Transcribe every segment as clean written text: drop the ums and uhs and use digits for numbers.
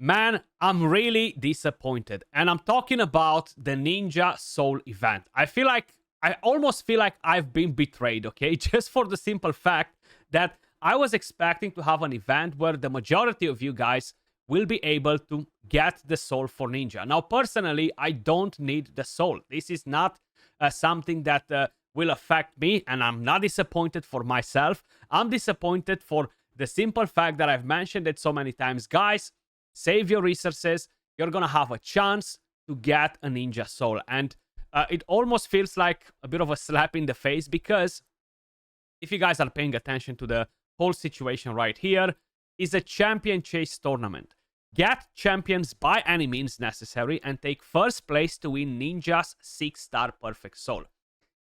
Man, I'm really disappointed. And I'm talking about the Ninja Soul event. I almost feel like I've been betrayed, okay? Just for the simple fact that I was expecting to have an event where the majority of you guys will be able to get the soul for Ninja. Now, personally, I don't need the soul. This is not something that will affect me, and I'm not disappointed for myself. I'm disappointed for the simple fact that I've mentioned it so many times. Guys, save your resources. You're gonna have a chance to get a Ninja Soul. And it almost feels like a bit of a slap in the face, because if you guys are paying attention to the whole situation right here, is a champion chase tournament. Get champions by any means necessary and take first place to win Ninja's 6-star perfect soul.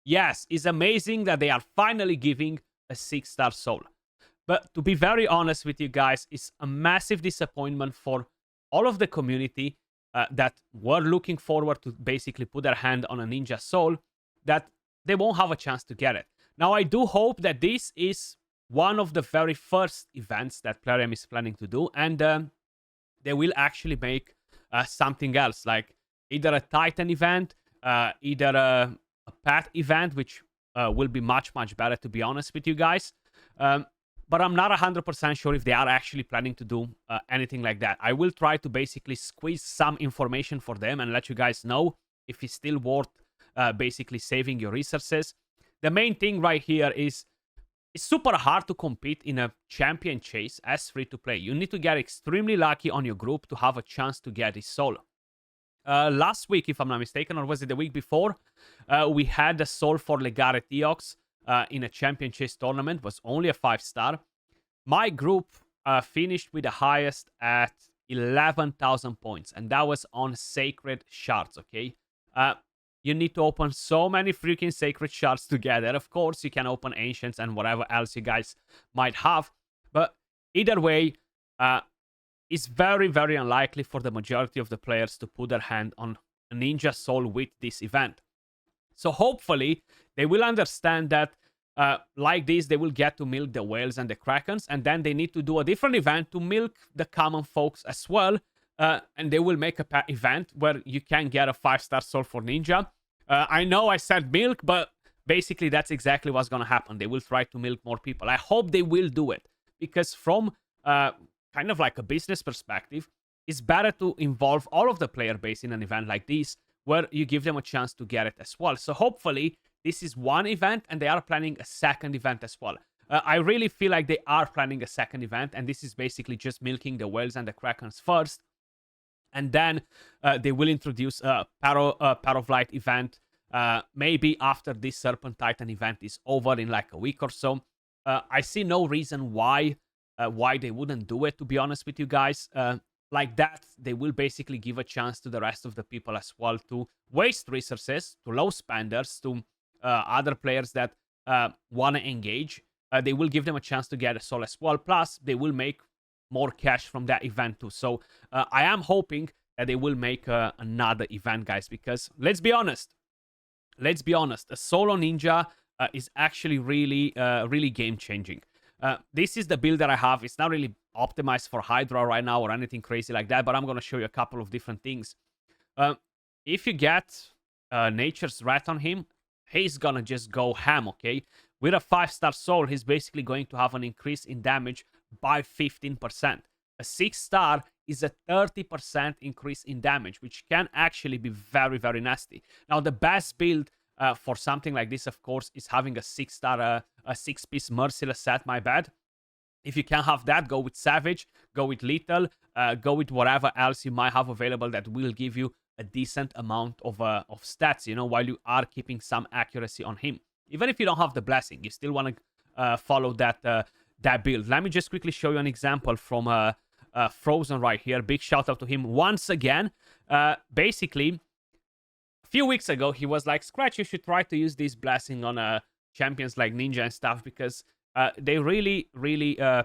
Yes, it's amazing that they are finally giving a 6-star soul. But to be very honest with you guys, it's a massive disappointment for all of the community that were looking forward to basically put their hand on a Ninja Soul, that they won't have a chance to get it. Now, I do hope that this is one of the very first events that Plarium is planning to do, and they will actually make something else, like either a Titan event, either a Pet event, which will be much, much better, to be honest with you guys. But I'm not 100% sure if they are actually planning to do anything like that. I will try to basically squeeze some information for them and let you guys know if it's still worth basically saving your resources. The main thing right here is it's super hard to compete in a champion chase as free to play. You need to get extremely lucky on your group to have a chance to get this soul. Last week, if I'm not mistaken, or was it the week before, we had the soul for Legare Theox in a champion chase tournament. Was only a 5-star. My group finished with the highest at 11,000 points, and that was on sacred shards. Okay, you need to open so many freaking sacred shards together. Of course, you can open ancients and whatever else you guys might have, but either way, it's very, very unlikely for the majority of the players to put their hand on a Ninja Soul with this event. So hopefully, they will understand that like this, they will get to milk the whales and the krakens, and then they need to do a different event to milk the common folks as well. And they will make a event where you can get a 5-star soul for Ninja. I know I said milk, but basically that's exactly what's going to happen. They will try to milk more people. I hope they will do it, because from kind of like a business perspective, it's better to involve all of the player base in an event like this, where you give them a chance to get it as well. So hopefully this is one event, and they are planning a second event as well. I really feel like they are planning a second event, and this is basically just milking the whales and the krakens first. And then they will introduce a Pair of Light event, maybe after this Serpent Titan event is over in like a week or so. I see no reason why they wouldn't do it, to be honest with you guys. Like that, they will basically give a chance to the rest of the people as well to waste resources, to low spenders, to other players that want to engage. They will give them a chance to get a soul as well. Plus, they will make more cash from that event too. So I am hoping that they will make another event, guys, because let's be honest, a solo ninja is actually really game changing. This is the build that I have. It's not really optimized for Hydra right now or anything crazy like that, but I'm going to show you a couple of different things. If you get Nature's Wrath on him, he's going to just go ham, okay? With a 5-star soul, he's basically going to have an increase in damage by 15%. A 6-star is a 30% increase in damage, which can actually be very, very nasty. Now, the best build for something like this, of course, is having a 6-star, a 6-piece Merciless set, my bad. If you can't have that, go with Savage, go with Lethal, go with whatever else you might have available that will give you a decent amount of stats, you know, while you are keeping some accuracy on him. Even if you don't have the Blessing, you still want to follow that build. Let me just quickly show you an example from Frozen right here. Big shout out to him once again. Basically, a few weeks ago, he was like, Skratch, you should try to use this Blessing on champions like Ninja and stuff, because they really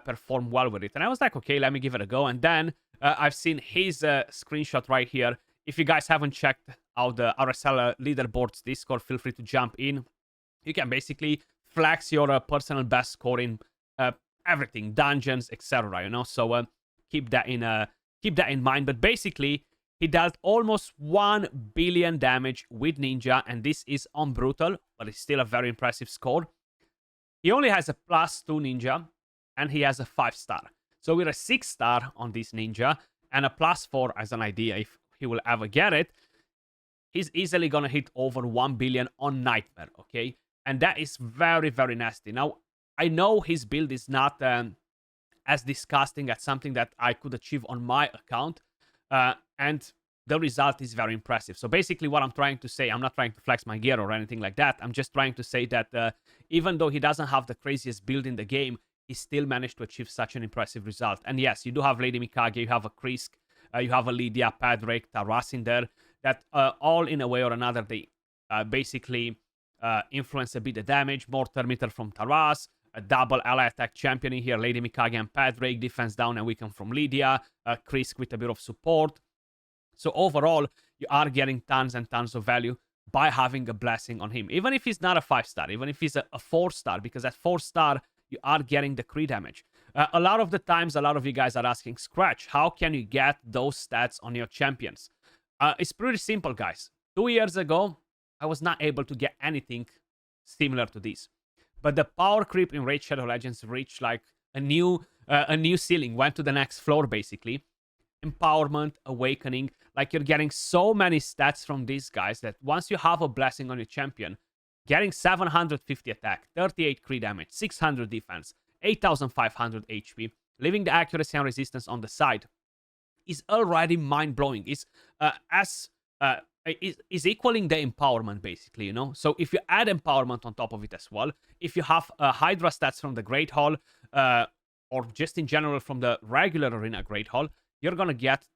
perform well with it. And I was like, okay, let me give it a go. And then I've seen his screenshot right here. If you guys haven't checked out the RSL leaderboards Discord, feel free to jump in. You can basically flex your personal best score in everything, dungeons, etc. You know, so keep that keep that in mind. But basically, he dealt almost 1 billion damage with Ninja, and this is on Brutal, but it's still a very impressive score. He only has a +2 Ninja, and he has a 5-star. So with a 6-star on this Ninja, and a +4 as an idea if he will ever get it, he's easily gonna hit over 1 billion on Nightmare, okay? And that is very, very nasty. Now, I know his build is not as disgusting as something that I could achieve on my account, and the result is very impressive. So basically what I'm trying to say, I'm not trying to flex my gear or anything like that. I'm just trying to say that even though he doesn't have the craziest build in the game, he still managed to achieve such an impressive result. And yes, you do have Lady Mikage, you have a Krisk, you have a Lydia, Padrake, Taras in there, that all in a way or another, they basically influence a bit the damage. More Terminator from Taras, a double ally attack champion in here, Lady Mikage and Padrake, defense down and weaken from Lydia, Krisk with a bit of support. So overall, you are getting tons and tons of value by having a blessing on him. Even if he's not a 5-star, even if he's a 4-star, because at 4-star, you are getting the crit damage. A lot of the times, a lot of you guys are asking, Skratch, how can you get those stats on your champions? It's pretty simple, guys. 2 years ago, I was not able to get anything similar to this. But the power creep in Raid Shadow Legends reached like a new ceiling, went to the next floor, basically. Empowerment, awakening, like you're getting so many stats from these guys that once you have a blessing on your champion, getting 750 attack, 38 crit damage, 600 defense, 8500 HP, leaving the accuracy and resistance on the side is already mind-blowing. Is equaling the empowerment, basically, you know? So if you add empowerment on top of it as well, if you have Hydra stats from the Great Hall, or just in general from the regular Arena Great Hall, you're gonna get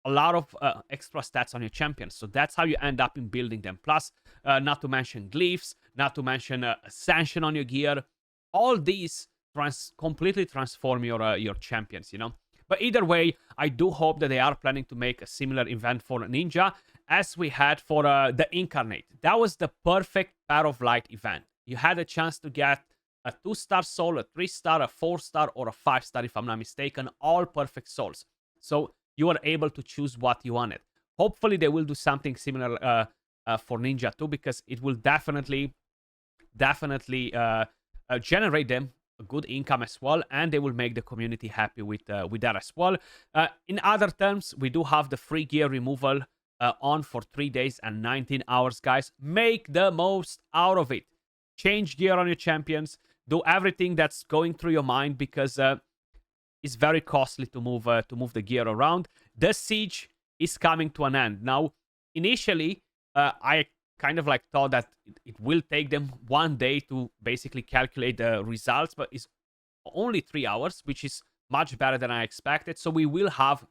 a lot of extra stats on your champions. So that's how you end up in building them. Plus, not to mention glyphs, not to mention Ascension on your gear. All these completely transform your champions, you know? But either way, I do hope that they are planning to make a similar event for Ninja as we had for the Incarnate. That was the perfect Path of Light event. You had a chance to get a 2-star soul, a 3-star, a 4-star, or a 5-star, if I'm not mistaken, all perfect souls. So you are able to choose what you wanted. Hopefully they will do something similar for Ninja too, because it will definitely generate them a good income as well, and they will make the community happy with that as well. In other terms, we do have the free gear removal on for 3 days and 19 hours, guys. Make the most out of it. Change gear on your champions. Do everything that's going through your mind, because it's very costly to move the gear around. The siege is coming to an end. Now, initially, I kind of like thought that it will take them 1 day to basically calculate the results, but it's only 3 hours, which is much better than I expected. So we will have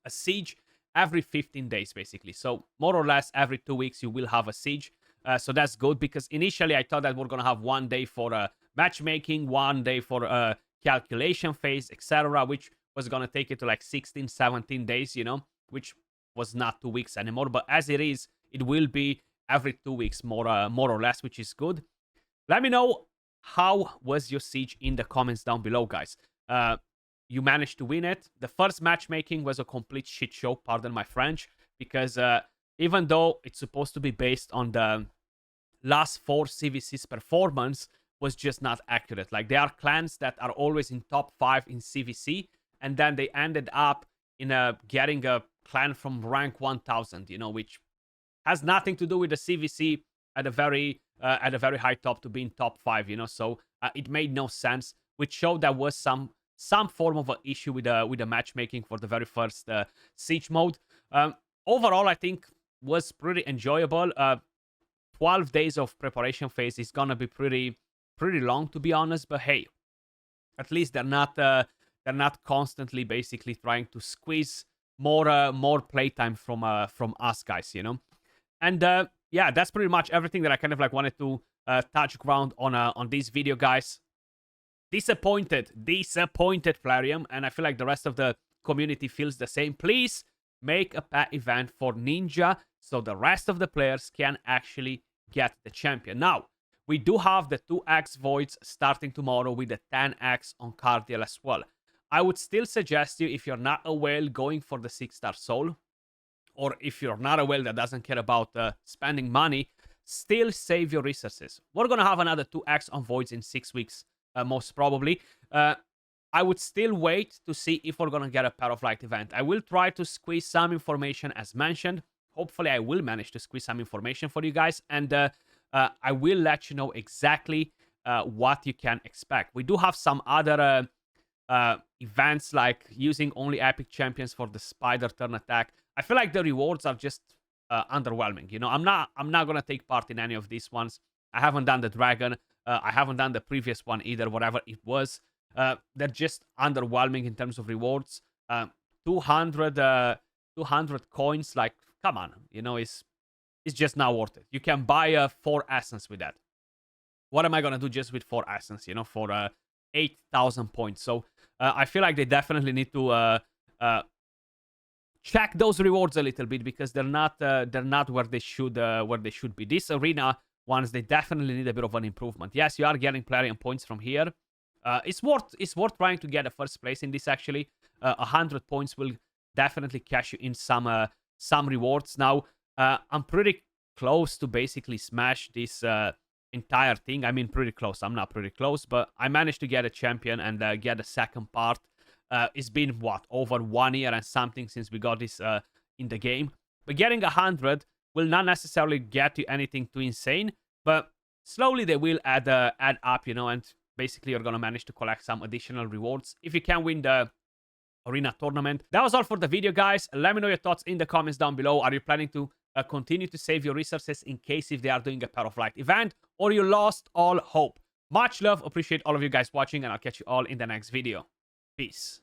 a siege every 15 days, basically. So more or less every 2 weeks, you will have a siege. So that's good, because initially I thought that we're going to have 1 day for matchmaking, 1 day for calculation phase, etc., which was going to take it to like 16, 17 days, you know, which was not 2 weeks anymore. But as it is, it will be every 2 weeks, more or less, which is good. Let me know how was your siege in the comments down below, guys. You managed to win it. The first matchmaking was a complete shit show, pardon my French, because even though it's supposed to be based on the last 4 CVC's performance, was just not accurate. Like, there are clans that are always in top 5 in CVC, and then they ended up in getting a clan from rank 1000, you know, which has nothing to do with the CVC at a very high top to be in top 5, you know. So it made no sense, which showed there was some form of an issue with the matchmaking for the very first siege mode. Overall, I think was pretty enjoyable. 12 days of preparation phase is gonna be pretty long, to be honest. But hey, at least they're not constantly basically trying to squeeze more playtime from us, guys, you know. And yeah, that's pretty much everything that I kind of like wanted to touch ground on this video, guys. Disappointed Plarium, and I feel like the rest of the community feels the same. Please make a pet event for Ninja so the rest of the players can actually get the champion. Now, we do have the 2x voids starting tomorrow with the 10x on Cardiel as well. I would still suggest you, if you're not a whale, going for the 6-star soul. Or if you're not a whale that doesn't care about spending money, still save your resources. We're going to have another 2x on voids in 6 weeks, most probably. I would still wait to see if we're going to get a Pair of Light event. I will try to squeeze some information as mentioned. Hopefully, I will manage to squeeze some information for you guys. And I will let you know exactly what you can expect. We do have some other events, like using only epic champions for the spider turn attack. I feel like the rewards are just underwhelming. You know, I'm not gonna take part in any of these ones. I haven't done the dragon. I haven't done the previous one either, whatever it was. They're just underwhelming in terms of rewards. 200 coins, like, come on, you know, it's just not worth it. You can buy 4 essence with that. What am I gonna do just with 4 essence, you know, for 8,000 points? So I feel like they definitely need to check those rewards a little bit, because they're not where they should be. This arena ones, they definitely need a bit of an improvement. Yes, you are getting Plarium points from here. It's worth trying to get a first place in this, actually. 100 points will definitely cash you in some rewards. Now, I'm pretty close to basically smash this entire thing. I mean, pretty close. I'm not pretty close, but I managed to get a champion and get a second part. It's been, what, over 1 year and something since we got this in the game. But getting 100 will not necessarily get you anything too insane, but slowly they will add up, you know, and basically you're going to manage to collect some additional rewards if you can win the arena tournament. That was all for the video, guys. Let me know your thoughts in the comments down below. Are you planning to continue to save your resources in case if they are doing a Pair of Light event, or you lost all hope? Much love. Appreciate all of you guys watching, and I'll catch you all in the next video. Peace.